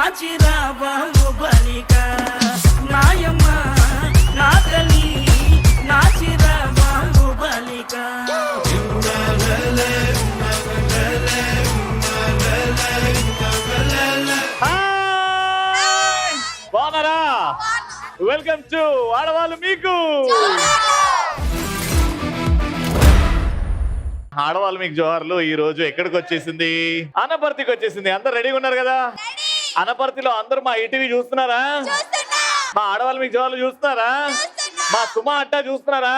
నాచిరా బాహుబలిక నాయమ్మ నా తల్లి నాచిరా బాహుబలిక. బాగున్నారా? వెల్కమ్ టు ఆడవాళ్ళు మీకు. ఆడవాళ్ళు మీకు జోహార్లు. ఈ రోజు ఎక్కడికి వచ్చేసింది? అనపర్తికి వచ్చేసింది. అందరు రెడీగా ఉన్నారు కదా? అనపర్తిలో అందరూ మా ఈటీవీ చూస్తున్నారా? మా ఆడవాళ్ళు మీకు జోహార్లు చూస్తున్నారా? మా సుమా అట్టా చూస్తున్నారా?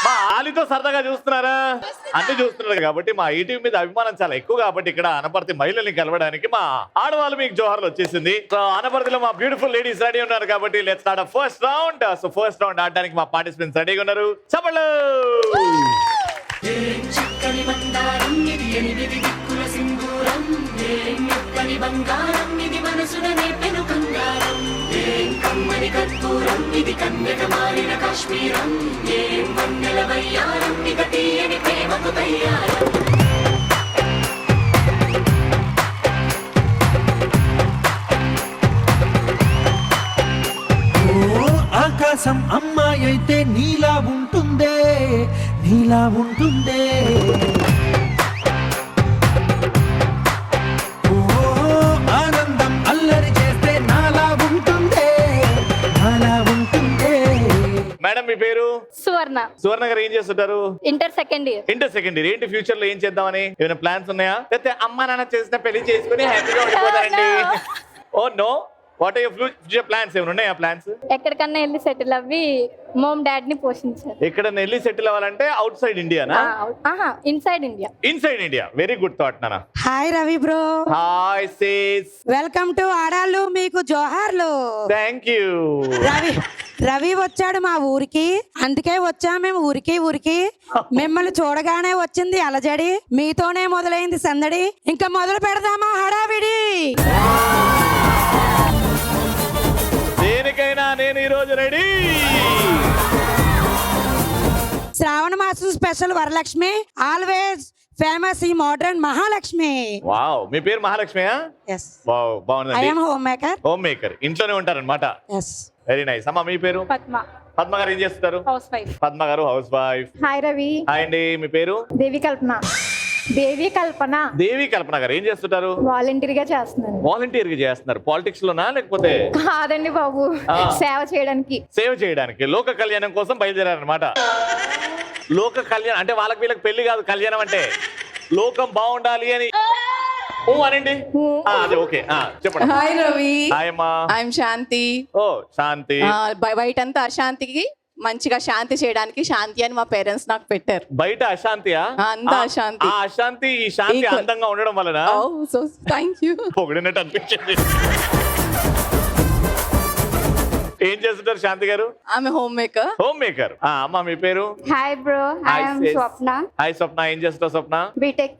మా ఆలితో సరదాగా చూస్తున్నారా? అన్ని చూస్తున్నారు కాబట్టి మా ఈటీవీ మీద అభిమానం చాలా ఎక్కువ కాబట్టి ఇక్కడ అనపర్తి మహిళల్ని కలవడానికి మా ఆడవాళ్ళు మీకు జోహార్లు వచ్చేసింది. సో అనపర్తిలో మా బ్యూటిఫుల్ లేడీస్ రెడీ ఉన్నారు కాబట్టి let's start first round. So first round ఆడడానికి మా పార్టిసిపెంట్స్ రెడీగా ఉన్నారు. చెప్పండి. చక్కని బంగారం ఇది ఎనిమిది దిక్కుల సింధూరం, మెత్తని బంగారం ఇది మనసున నేర్పెను కంగారం, కమ్మని కర్పూరం ఇది కన్యక మారిన కాశ్మీరం, ఏం వన్నెల వయ్యారం ఇక తీయని ప్రేమకు తయ్యారం. ఆకాశం అమ్మాయి అయితే నీలా ఉంటుందే, నీలా ఉంటుందే. ఓ ఆనందం అల్లరి చేస్తే నాలా ఉంటుందే, నాలా ఉంటుందే. మేడం మీ పేరు? సువర్ణ. సువర్ణ గారు ఏం చేస్తుంటారు? Inter second year. Inter second year. ఏంటి ఫ్యూచర్ లో ఏం చేద్దామని ఏమైనా ప్లాన్స్ ఉన్నాయా? లేకపోతే అమ్మా నాన్న చేసిన పెళ్లి చేసుకుని హ్యాపీగా ఉండిపోతారండి? Oh no. What are your future plans? ఏమైనా ఉన్నాయా ప్లాన్స్? ఎక్కడికన్నా వెళ్ళి సెటిల్ అవ్వి మోమ్ డాడ్ ని పోషించారు. ఎక్కడన్నా వెళ్ళి సెటిల్ అవ్వాలంటే అవుట్ సైడ్ ఇండియానా? Inside India. Inside India. Very good thought నాన్న. Hi Ravi bro. Hi sis. Welcome to Aadallu Meeku Joharlu. Thank you. Ravi వచ్చాడు మా ఊరికి, అందుకే వచ్చాం మేము ఊరికి. మిమ్మల్ని చూడగానే వచ్చింది అలజడి, మీతోనే మొదలైంది సందడి. ఇంకా మొదలు పెడదామా హడావిడి? దేనికైనా నేను ఈ రోజు రెడీ. శ్రావణ మాసం స్పెషల్ వరలక్ష్మి, ఆల్వేస్ ఫేమస్ ఈ మోడర్న్ మహాలక్ష్మి. వావ్. మీ పేరు మహాలక్ష్మియా? ఎస్. వావ్ బాగుంది. I am home maker. Home maker. ఇంట్లోనే ఉంటారన్నమాట. ఎస్. Very nice. అమ్మా మీ పేరు? పద్మ. పద్మ గారు ఏం చేస్తుంటారు? House wife. Padma garu housewife. Hi Ravi. Hi అండి. మీ పేరు? దేవి కల్పన. దేవి కల్పన. దేవి కల్పన గారు ఏం చేస్తుంటారు? వాలంటీర్ గా చేస్తున్నాను. వాలంటీర్ గా చేస్తున్నారు. పాలిటిక్స్ లోనా లేకపోతే? కాదండి బాబు, సేవ చేయడానికి. సేవ చేయడానికి లోక కళ్యాణం కోసం బయలుదేరారనమాట. లోక కళ్యాణం అంటే వాళ్ళకి వీళ్ళకి పెళ్లి కాదు, కళ్యాణం అంటే లోకం బాగుండాలి అని. ఓ అనండి. అదే ఓకే. చెప్పండి. హాయ్ రవి. హాయ్ అమ్మా. ఐఎమ్ శాంతి. ఓ శాంతి. బయట అంతా అశాంతికి మంచిగా శాంతి చేయడానికి శాంతి అని మా పేరెంట్స్ నాకు పెట్టారు. బయట అశాంతియా? అంతా అశాంతి. ఆ అశాంతి ఈ శాంతి అందంగా ఉండడం వలన సో థ్యాంక్ యూ. పొగిడినట్టు అనిపించింది. ఏం చేస్తుంటారు శాంతి గారు? ఆమె హోమ్ మేకర్. Home maker. అమ్మా మీ పేరు? Hi bro, I'm Swapna. Hi Swapna. ఏం చేస్తావు Swapna? BTech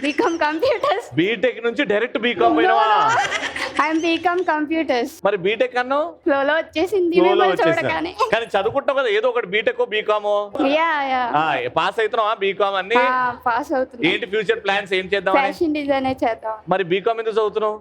BCom computers. BTech నుంచి డైరెక్ట్ బీకామ్ పోయినావా? I'm BCom computers. మరి బీటెక్ అన్నావు? ఫ్లోలో వచ్చేసింది చూడగానే. కానీ చదువుకుంటావు కదా ఏదో ఒకటి, బీటెక్ బీకామ్. పాస్ అవుతున్నావా బీకామ్ అన్ని? పాస్ అవుతున్నా. ఏంటి ఫ్యూచర్ ప్లాన్స్? ఏం చేద్దాం? ఫ్యాషన్ డిజైన్ చేద్దాం. మరి బీకామ్ ఎందుకు చదువుతున్నావు?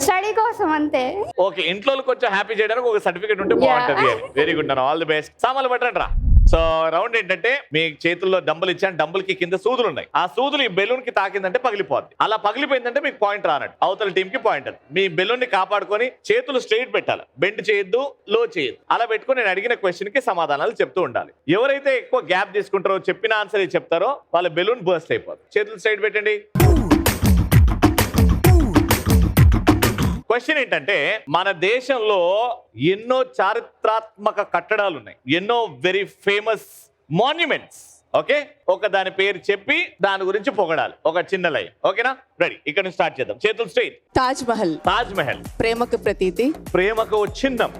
స్టడీ కోసం అంతే. ఓకే. ఇంట్లో కొంచెం హ్యాపీ చేయడానికి ఒక సర్టిఫికేట్ ఉంటే బాగుంటది. వెరీ గుడ్ అన్న. All the best. సామాన్లు పట్టండి రా. సో రౌండ్ ఏంటంటే మీ చేతుల్లో డంబుల్ ఇచ్చాను. డంబుల్ కి కింద సూదులు ఉన్నాయి. ఆ సూదులు ఈ బెలూన్ కి తాకిందంటే పగిలిపోద్ది. అలా పగిలిపోయిందంటే మీకు పాయింట్ రానట్టు. అవతల టీం కి పాయింట్. మీ బెలూన్ ని కాపాడుకొని చేతులు స్ట్రైట్ పెట్టాలి. బెండ్ చేయొద్దు, లో చేయొద్దు. అలా పెట్టుకుని నేను అడిగిన క్వశ్చన్ కి సమాధానాలు చెప్తూ ఉండాలి. ఎవరైతే ఎక్కువ గ్యాప్ తీసుకుంటారో, చెప్పిన ఆన్సర్ చెప్తారో వాళ్ళ బెలూన్ బర్స్ట్ అయిపోతుంది. చేతులు స్ట్రైట్ పెట్టండి. క్వశ్చన్ ఏంటంటే మన దేశంలో ఎన్నో చారిత్రాత్మక కట్టడాలు ఉన్నాయి, ఎన్నో వెరీ ఫేమస్ మాన్యుమెంట్స్. ఓకే, ఒక దాని పేరు చెప్పి దాని గురించి పొగడాలి. ఒక చిన్న లైన్. ఓకేనా? రెడీ? ఇక్కడ నుంచి స్టార్ట్ చేద్దాం. చేతులు స్ట్రైట్. తాజ్ మహల్. తాజ్ మహల్ ప్రేమకు ప్రతీతి. ప్రేమకు చిహ్నం.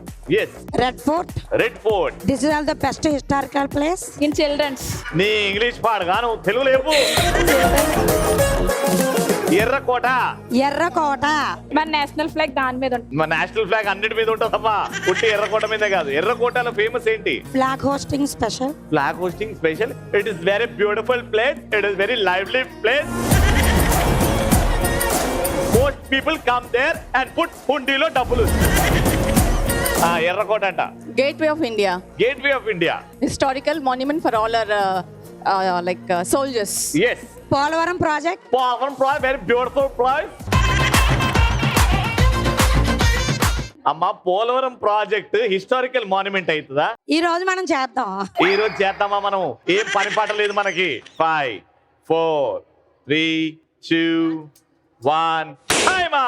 Yes. Red Fort. Red Fort. This is all the best historical place in children's. నీ ఇంగ్లీష్ పాడుగా నువ్వు తెలుగు లేవు. ఎర్రకోట. ఎర్రకోట. మన నేషనల్ ఫ్లాగ్ దాని మీద ఉంటుంది. మన నేషనల్ ఫ్లాగ్ అన్నిటి మీద ఉంటుందమ్మా, పుట్టి ఎర్రకోట మీదే కాదు. ఎర్రకోటలో ఫేమస్ ఏంటి? Flag hosting special. Flag hosting special. It is very beautiful place. It is very lively place. Most people come there and put హుండీలో డబ్బులు. ఎర్రకోట అంట. Gateway of India. Gateway of India. Historical monument for all our like soldiers. Yes. Polavaram project. Polavaram project, very beautiful project. అమ్మా, Polavaram project historical monument అవుతుందా? ఈ రోజు మనం చేద్దాం. ఈ రోజు చేద్దామా మనం? ఏం పని పాట లేదు మనకి. 5 4 3 2 1 టైమా.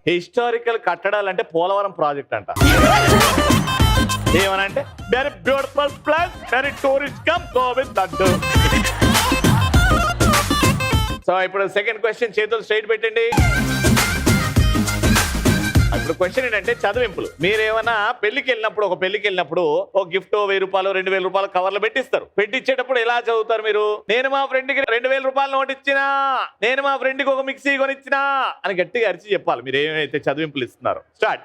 హిస్టారికల్ కట్టడాలంటే పోలవరం ప్రాజెక్ట్ అంట. ఏమనంటే very beautiful place, very tourist come go with laddu. So ఇప్పుడు సెకండ్ క్వశ్చన్, చేతులు స్ట్రైట్ పెట్టండి. ఇప్పుడు క్వశ్చన్ ఏంటంటే చదివింపులు. మీరేమన్నా పెళ్లికి వెళ్ళినప్పుడు, ఒక పెళ్లికి వెళ్ళినప్పుడు ఒక గిఫ్ట్ 1000 రూపాయలు 2000 రూపాయలు కవర్లు పెట్టిస్తారు. పెట్టించేటప్పుడు ఎలా చదువుతారు మీరు? నేను మా ఫ్రెండ్ కి 2000 రూపాయలు నోట్ ఇచ్చినా, నేను మా ఫ్రెండ్ కి ఒక మిక్సీ కొనిచ్చినా అని గట్టిగా అరిచి చెప్పాలి మీరు ఏమైతే చదివింపులు ఇస్తున్నారు. స్టార్ట్.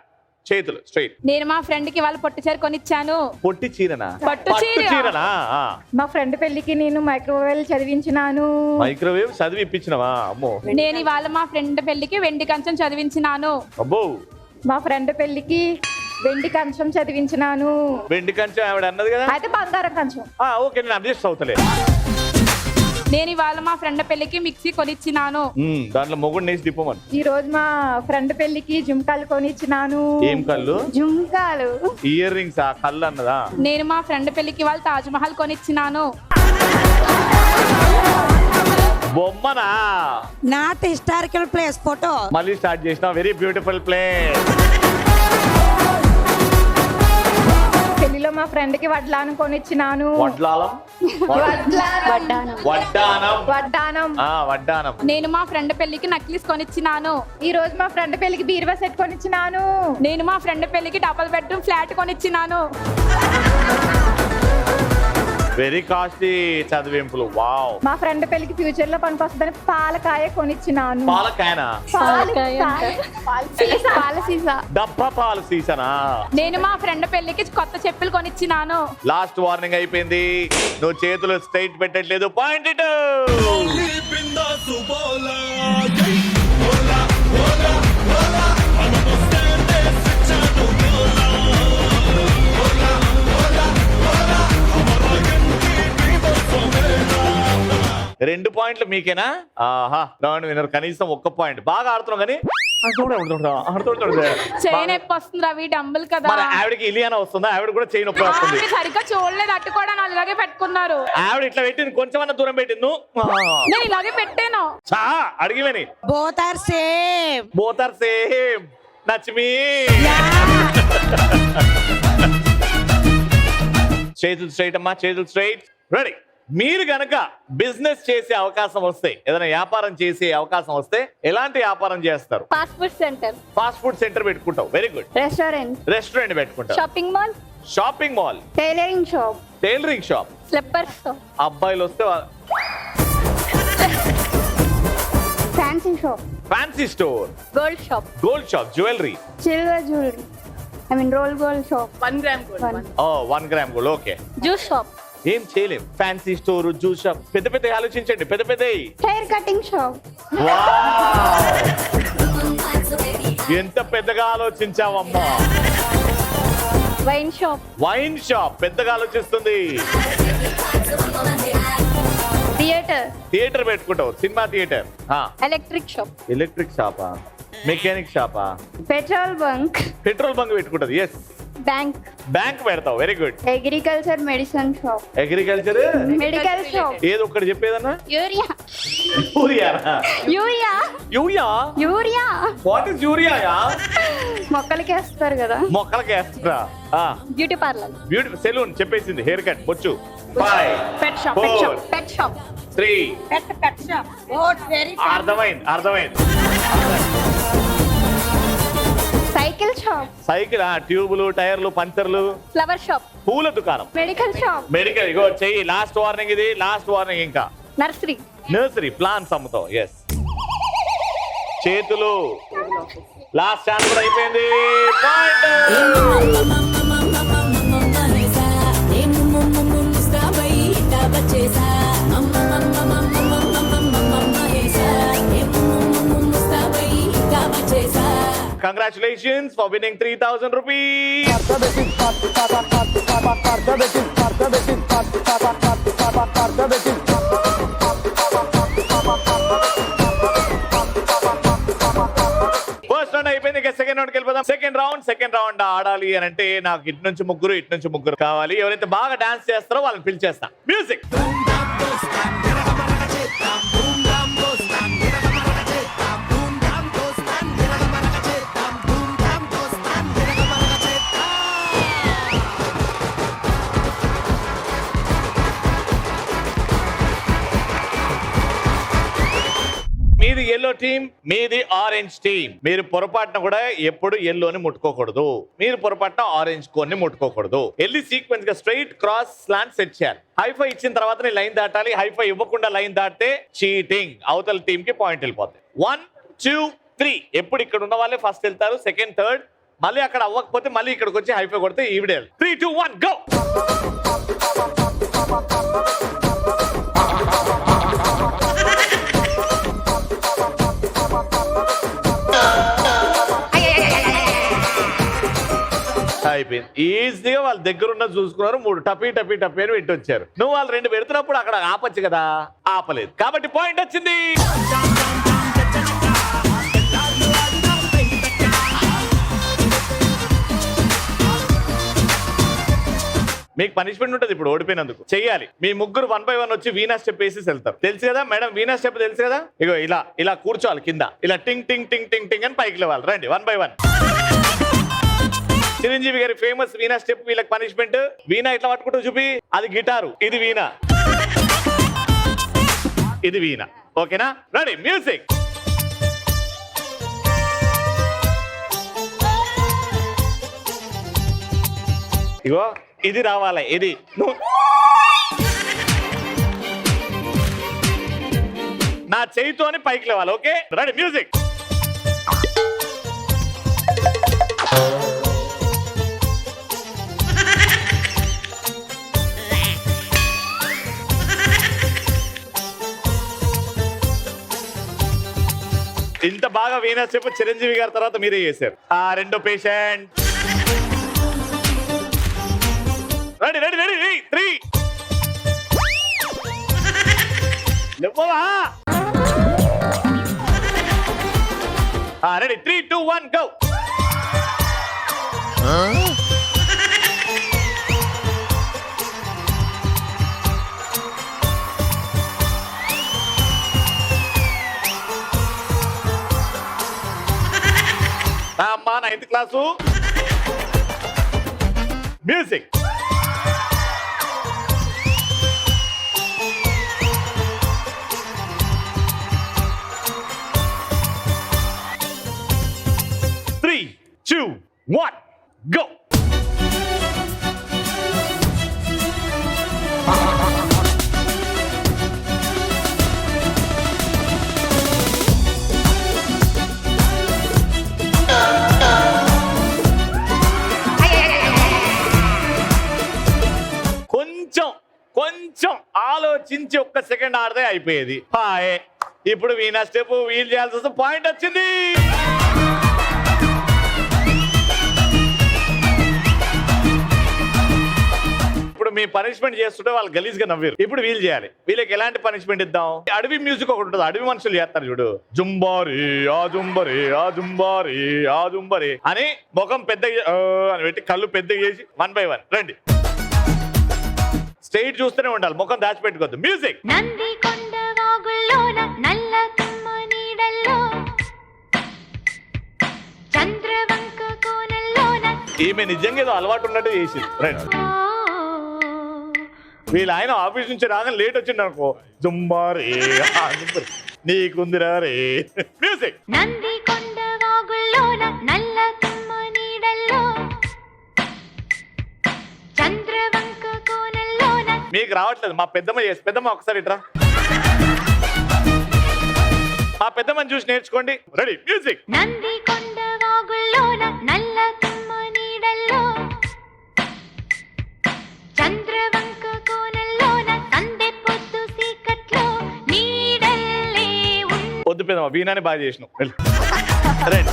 చేతులు స్ట్రైట్. నేను మా ఫ్రెండ్ కి వాళ్ళు పొట్టి చీర కొనిచ్చాను. పొట్టి చీరనా? పట్టు చీరనా? మా ఫ్రెండ్ పెళ్లికి నేను మైక్రోవేవ్ చదివించినాను. మైక్రోవేవ్ చదివి ఇప్పించినవా? అమ్మో. నేను ఇవాళ మా ఫ్రెండ్ పెళ్లికి వెండి కంచం చదివించినాను. అబ్బో. మా ఫ్రెండ్ పెళ్లికి వెండి కంచం చదివించినాను. వెండి కంచం ఆవిడ అన్నది కదా, అయితే బంగారం కంచం. ఓకే, నేను అడ్జస్ట్ అవుతలే. నేను ఇవాళ మా ఫ్రెండ్ పెళ్లికి మిక్సీ కొనిచ్చినాను. దాంట్లో మొగుడు నేసి దిప్పమని. ఈ రోజు మా ఫ్రెండ్ పెళ్లికి జుంకాలు కొనిచ్చినాను. ఏం కళ్ళు? జుంకాలు. Earrings. ఆ కళ్ళు అన్నదా? నేను మా ఫ్రెండ్ పెళ్లికి వాళ్ళు తాజ్ మహల్ కొనిచ్చినాను. బొమ్మనా? Not historical place photo. మళ్ళీ స్టార్ట్ చేసిన. Very beautiful place. పెళ్లిలో మా ఫ్రెండ్ కి వడ్లానం కొనిచ్చినాను. వడ్లాలం? వడ్డానం. వడ్డానం. నేను మా ఫ్రెండ్ పెళ్లికి నక్లీస్ కొనిచ్చినాను. ఈ రోజు మా ఫ్రెండ్ పెళ్లికి బీరువా సెట్ కొనిచ్చినాను. నేను మా ఫ్రెండ్ పెళ్లికి డబుల్ బెడ్రూమ్ ఫ్లాట్ కొనిచ్చినాను. వెరీ కాస్ట్లీ చదివింపులు. వావ్. మా ఫ్రెండ్ పెళ్లికి ఫ్యూచర్ లో పనికొస్తుందని పాలకాయ కొనిచ్చినాను. పాలకాయనా? డబ్బా పాల సీసనా? నేను మా ఫ్రెండ్ పెళ్లికి కొత్త చెప్పులు కొనిచ్చినాను. లాస్ట్ వార్నింగ్ అయిపోయింది. నువ్వు చేతులు స్ట్రైట్ పెట్టట్లేదు. పాయింట్ ఇటు. రెండు పాయింట్లు మీకేనా? ఆహా, రౌండ్ విన్నర్. కనీసం ఒక్క పాయింట్. బాగా ఆడుతున్నాం కానీ చైన్ నొప్పి వస్తుంది రవి, డంబుల్ కదా. ఆవిడకి ఇలియానా వస్తుందా? ఆవిడ కూడా చైన్ నొప్పి వస్తుంది. సరిగ్గా చూడలేదు, అట్టు కూడా అలాగే పెట్టుకున్నారు. ఆవిడ ఇట్లా పెట్టింది, కొంచెమన్నా దూరం పెట్టింది. నేను ఇలాగే పెట్టాను. అడిగివని. Both are same. Both are same. నచ్మి. చేతులు స్ట్రైట్ అమ్మా, చేతులు స్ట్రైట్. రెడీ. మీరు గనక బిజినెస్ చేసే అవకాశం వస్తే, ఏదైనా వ్యాపారం చేసే అవకాశం వస్తే ఎలాంటి వ్యాపారం చేస్తారు? Fast food centre. Fast food centre పెట్టుకుంటావు. Very good. రెస్టారెంట్ పెట్టుకుంటావు. Shopping mall. Shopping mall. Tailoring shop. Tailoring shop. Slipper shop. అబ్బాయిలు వస్తే fancy shop. Fancy store. Gold shop. Gold shop. Jewellery. Silver jewellery. Roll gold shop. 1 gram gold. 1 gram gold. Okay. Juice shop. ఏం చేయలేం. Fancy store, juice shop. పెద్ద పెద్ద ఆలోచించండి. పెద్ద పెద్ద. Hair cutting shop. ఎంత పెద్దగా ఆలోచించావమ్మా. Wine shop. Wine shop. పెద్దగా ఆలోచిస్తుంది. థియేటర్. థియేటర్ పెట్టుకుంటావు. Cinema theatre. Electric shop. Electric షాపా? మెకానిక్ షాపా? Petrol bunk. పెట్రోల్ బంక్ పెట్టుకుంటది. ఎస్. బ్యాంక్. బ్యాంక్ పెడతావు. Very good. Agriculture medicine shop. Agriculture. Medical shop. ఏదో ఒక్కటి చెప్పేదన్నా. Urea. Urea. Urea. Urea. What is urea? మొక్కలకి వేస్తారు కదా. మొక్కలకి వేస్తారా? Beauty parlour. బ్యూటీ సెలూన్ చెప్పేసింది. Haircut. బొచ్చు. 5 pet shop. 4 pet shop. 3 pet shop. Very అర్థమైంది. అర్థమైంది. Cycle shop. సైకిల్. ట్యూబులు, టైర్లు, పంచర్లు. Flower shop. పూల దుకాణం. Medical shop. మెడికల్. ఇగో చెయ్యి. లాస్ట్ వార్నింగ్ ఇది. Last warning. ఇంకా నర్సరీ. నర్సరీ. ప్లాంట్స్ అమ్ముతావు. ఎస్. చేతులు లాస్ట్ ఛాన్స్ కూడా అయిపోయింది. Point. Congratulations for winning 3,000 rupees. First round అయిపోయింది. ఇక సెకండ్ రౌండ్కి వెళ్ళిపోదాం. సెకండ్ రౌండ్ ఆడాలి అని అంటే నాకు ఇటు నుంచి ముగ్గురు కావాలి. ఎవరైతే బాగా డాన్స్ చేస్తారో వాళ్ళని పిలిచేస్తా. మ్యూజిక్. మీది ఎల్లో టీమ్, మీది ఆరెంజ్ టీమ్. మీరు పొరపాటున కూడా ఎప్పుడు ఎల్లోని ముట్టుకోకూడదు. మీరు పొరపాటున ఆరెంజ్ కోన్ ముట్టుకోకూడదు. వెళ్ళి సీక్వెన్స్ గా స్ట్రైట్ క్రాస్ స్లాంట్ సెట్ చేయాలి. హైఫై ఇచ్చిన తర్వాత లైన్ దాటాలి. హైఫై ఇవ్వకుండా లైన్ దాటితే చీటింగ్. అవతల టీమ్ కి పాయింట్ వెళ్ళిపోతుంది. 1 2 3 ఎప్పుడు ఇక్కడ ఉన్న వాళ్ళే ఫస్ట్ వెళ్తారు, సెకండ్ థర్డ్. మళ్ళీ అక్కడ అవ్వకపోతే మళ్ళీ ఇక్కడికి వచ్చి హైఫై కొడితే ఈవిడే. 3 2 1 గో. అయిపోయింది. ఈజీగా వాళ్ళ దగ్గర ఉన్న చూసుకున్నారు. 3 టపీ అని వింటూ వచ్చారు. నువ్వు వాళ్ళు 2 పెడుతున్నప్పుడు అక్కడ ఆపచ్చు కదా, ఆపలేదు. కాబట్టి పాయింట్ వచ్చింది. మీకు పనిష్మెంట్ ఉంటుంది ఇప్పుడు ఓడిపోయినందుకు. చెయ్యాలి. మీ ముగ్గురు 1 by 1 వచ్చి వీనా స్టెప్ వేసి వెళ్తారు. తెలుసు కదా మేడం, వీనా స్టెప్ తెలుసు కదా. ఇగో ఇలా కూర్చోవాలి కింద. ఇలా టింగ్ టింగ్ టింగ్ టింగ్ టింగ్ అని పైకి లేవాలి. రండి 1 by 1. చిరంజీవి గారి ఫేమస్ వీణా స్టెప్. వీళ్ళకి పనిష్మెంట్. వీణా ఇట్లా పట్టుకుంటూ చూపి, అది గిటారు, ఇది వీణా, ఇది వీణా. ఓకేనా? Ready music. ఇగో ఇది రావాలి. ఇది నా చేయితోని పైకి లేవాలి. Okay ready music. ఇంత బాగా వీణా స్టెప్ చిరంజీవి గారి తర్వాత మీరే చేశారు. రెండో పేషెంట్. Ready 3 ready 3 2 1 go. అమ్మా 9th class. Music. Three, 2, 1, go. కొంచెం ఆలోచించి ఒక్క సెకండ్ ఆడితే అయిపోయేది. ఇప్పుడు వీణా స్టెప్ వీల్ చేయాల్సి వస్తే పాయింట్ వచ్చింది. ఇప్పుడు మీ పనిష్మెంట్ చేస్తుంటే వాళ్ళు గలీజ్ గా నవ్వారు. ఇప్పుడు వీల్ చేయాలి. వీళ్ళకి ఎలాంటి పనిష్మెంట్ ఇద్దాం? అడవి మ్యూజిక్ ఒకటి ఉంటుంది. అడవి మనుషులు చేస్తారు చూడు. జుంబారి ఆ జుంబరి ఆ జుంబారి ఆ జుంబరి అని ముఖం పెద్దగా అని పెట్టి కళ్ళు పెద్దగా చేసి 1 by 1 రండి. స్ట్రైట్ చూస్తూనే ఉండాలి, ముఖం దాచిపెట్టుకోవద్దు. మ్యూజిక్. ఈమె నిజంగా ఏదో అలవాటు ఉన్నట్టు చేసింది. రైట్. వీళ్ళు ఆయన ఆఫీస్ నుంచి రాగానే లేట్ వచ్చింది అనుకో, జుంబారే నీకుందిరా రే. మ్యూజిక్. మీకు రావట్లేదు. మా పెద్దమ్మ చేసి. పెద్దమ్మ ఒకసారి ఇట్రా. మా పెద్దమ్మని చూసి నేర్చుకోండి. Ready music. వీణాని బాగా చేసినావు వెళ్ళు. రండి.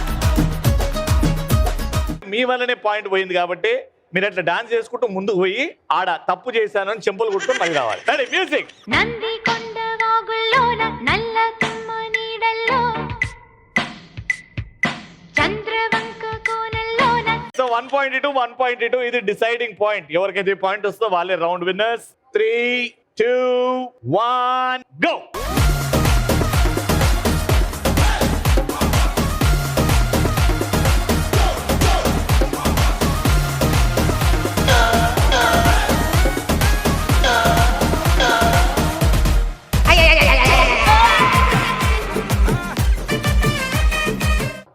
మీ వల్లనే పాయింట్ పోయింది కాబట్టి మీరు అట్లా డాన్స్ చేసుకుంటూ ముందుకు పోయి ఆడ తప్పు చేశానని చెంపలు కుట్టుకొని మళ్ళీ రావాలి. Ready music. నంది కొండ వాగుల్లోన నల్ల తుమ్మ నీడల్లో చంద్రవంక కోనల్లోన. సో 1.2 ఇది డిసైడింగ్ పాయింట్. ఎవరికైతే పాయింట్ వస్తుందో వాళ్ళే రౌండ్ విన్నర్స్. 3, 2, 1 గో.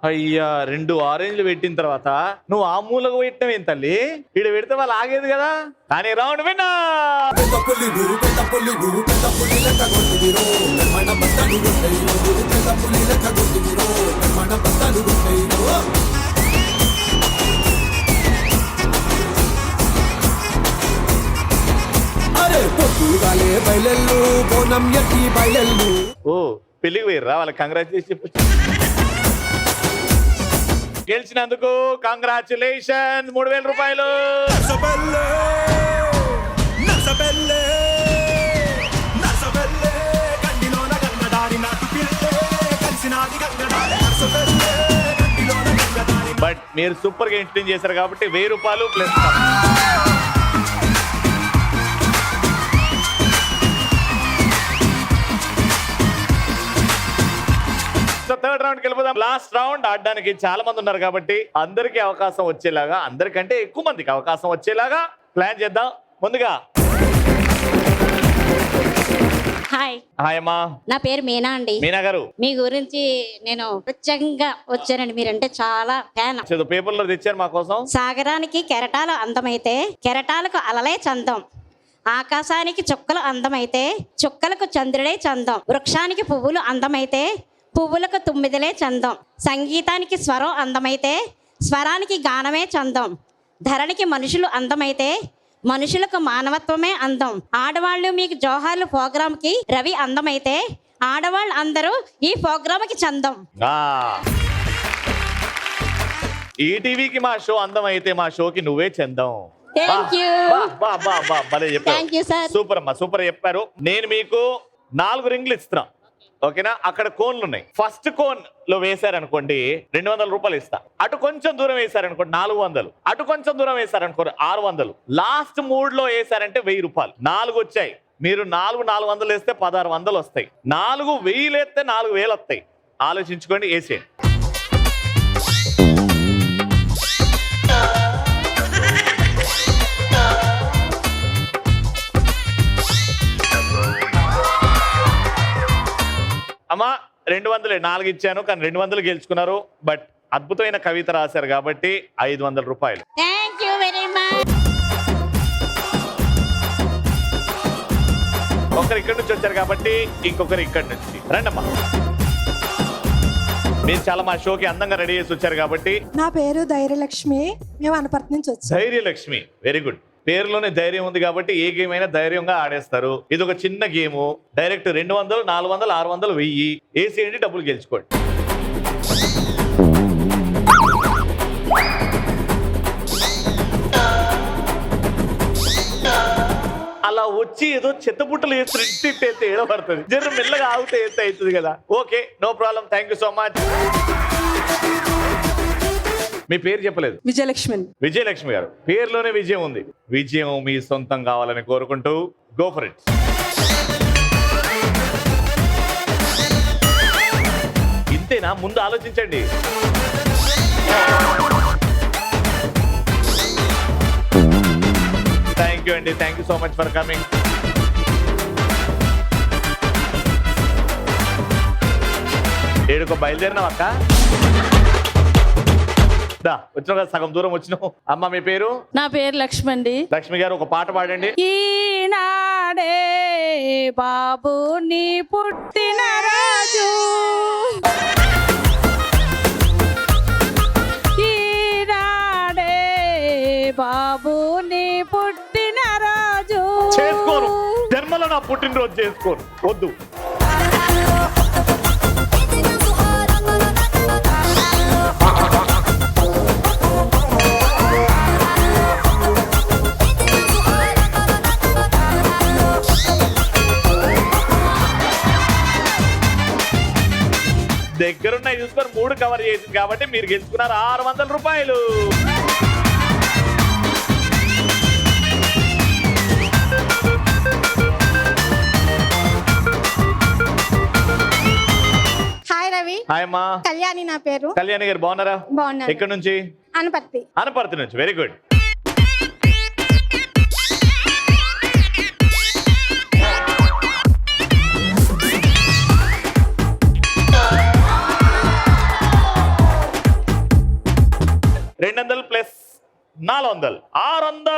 అయ్యా 2 ఆరెంజ్లు పెట్టిన తర్వాత నువ్వు ఆ మూలకు పెట్టినావు ఏం తల్లి? ఇక్కడ పెడితే వాళ్ళు ఆగేది కదా. కానీ రౌండ్ విన్నర్. ఓ పెళ్లికి పోయిర్రా? వాళ్ళకి కంగ్రాచులేషన్ చెప్పచ్చు. గెలిచినందుకు కంగ్రాచులేషన్. 3000 రూపాయలు. బట్ మీరు సూపర్ గా ఎంటర్టైన్ చేశారు కాబట్టి 1000 రూపాయలు ప్లస్. సో థర్డ్ రౌండ్ కి వెళ్ళిపోదాం. లాస్ట్ రౌండ్ ఆడడానికి చాలా మంది ఉన్నారు కాబట్టి అందరికీ అవకాశం వచ్చేలాగా, అందరికంటే ఎక్కువ మందికి అవకాశం వచ్చేలాగా ప్లాన్ చేద్దాం. ముందుగా హాయ్ హాయ్ అమ్మా. నా పేరు మీనా అండి. మీనా గారు, మీ గురించి నేను ప్రత్యేకంగా వచ్చానండి. మీరంటే చాలా ఫ్యాన్. పేపర్ లో తెచ్చారు మా కోసం. సాగరానికి కెరటాలు అందమైతే కెరటాలకు అలలే చందం, ఆకాశానికి చుక్కలు అందమైతే చుక్కలకు చంద్రుడే చందం, వృక్షానికి పువ్వులు అందమైతే పువ్వులకు తుమ్మిదలే చందం, సంగీతానికి స్వరం అందమైతే స్వరానికి గానమే చందం, ధరణికి మనుషులు అందమైతే మనుషులకు మానవత్వమే అందం. ఆడవాళ్ళు మీకు జోహార్లు ప్రోగ్రాంకి రవి అందమైతే ఆడవాళ్ళు అందరూ ఈ ప్రోగ్రాంకి చందం. ఈ టీవీకి మా షో అందం అయితే మా షోకి నువ్వే చందం. Thank you. భలే చెప్పారు. Thank you sir. సూపర్ అమ్మా, సూపర్ చెప్పారు. నేను మీకు 4 రింగ్లు ఇస్తున్నా, ఓకేనా? అక్కడ కోన్లు ఉన్నాయి. ఫస్ట్ కోన్ లో వేశారనుకోండి 200 రూపాయలు ఇస్తా. అటు కొంచెం దూరం వేశారనుకోండి 400, అటు కొంచెం దూరం వేశారనుకోండి 600, లాస్ట్ 3 లో వేశారంటే 1000 రూపాయలు. 4 వచ్చాయి. మీరు 400 వేస్తే 1600 వస్తాయి. 4000 వేస్తే 4000 వస్తాయి. ఆలోచించుకోండి, వేసేయండి. అమ్మా 200, 4 ఇచ్చాను కానీ 200 గెలుచుకున్నారు. బట్ అద్భుతమైన కవిత రాశారు కాబట్టి 500 రూపాయలు. Thank you very much. ఒకరు ఇక్కడి నుంచి వచ్చారు కాబట్టి ఇంకొకరు ఇక్కడి నుంచి రండమ్మా. మీరు చాలా మా షోకి అందంగా రెడీ చేసి వచ్చారు కాబట్టి. నా పేరు ధైర్యలక్ష్మి, మేము అనపర్తి నుంచి వచ్చాం. Dhairyalakshmi, very good. పేరులోనే ధైర్యం ఉంది కాబట్టి ఏ గేమ్ అయినా ధైర్యంగా ఆడేస్తారు. ఇది ఒక చిన్న గేమ్. డైరెక్ట్ 200, 400, 600, 1000 వేసేయండి, డబ్బులు గెలుచుకోండి. అలా వచ్చి ఏదో చెత్తబుట్టలు వేస్తే ఏడబడుతుంది. జర మెల్లగా ఆగితే ఎత్త అవుతుంది కదా. Okay, no problem. Thank you so much. మీ పేరు చెప్పలేదు. విజయలక్ష్మి. విజయలక్ష్మి గారు, పేరులోనే విజయం ఉంది. విజయం మీ సొంతం కావాలని కోరుకుంటూ గో ఫర్ ఇట్. ఇంతేనా? ముందు ఆలోచించండి. థ్యాంక్ యూ అండి. Thank you so much for coming. ఏడుకో బయలుదేరినావు అక్క. వచ్చినావు కదా, సగం దూరం వచ్చినావు. అమ్మ మీ పేరు? నా పేరు లక్ష్మి అండి. లక్ష్మి గారు, ఒక పాట పాడండి. ఈనాడే బాబు నీ పుట్టిన రాజు, ఈనాడే బాబు నీ పుట్టిన రాజు. చేసుకోను, జన్మలో నా పుట్టినరోజు చేసుకోను, వద్దు. దగ్గరున్నాయి చూసుకొని 3 కవర్ చేసింది కాబట్టి మీరు గెలుచుకున్నారు 600 రూపాయలు. హాయ్ రవి. హాయ్ అమ్మా. కళ్యాణి నా పేరు. కళ్యాణి గారు బాగున్నారా? బాగున్నాను. ఎక్కడి నుంచి? అనపర్తి. అనపర్తి నుంచి. Very good. $200 ప్లస్ 400 600.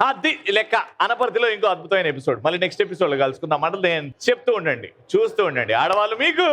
అది లెక్క. అనపర్తిలో ఇంకో అద్భుతమైన ఎపిసోడ్ మళ్ళీ నెక్స్ట్ ఎపిసోడ్ లో కలుసుకుందాం. అంటే నేను చెప్తూ ఉండండి, చూస్తూ ఉండండి. ఆడవాళ్ళు మీకు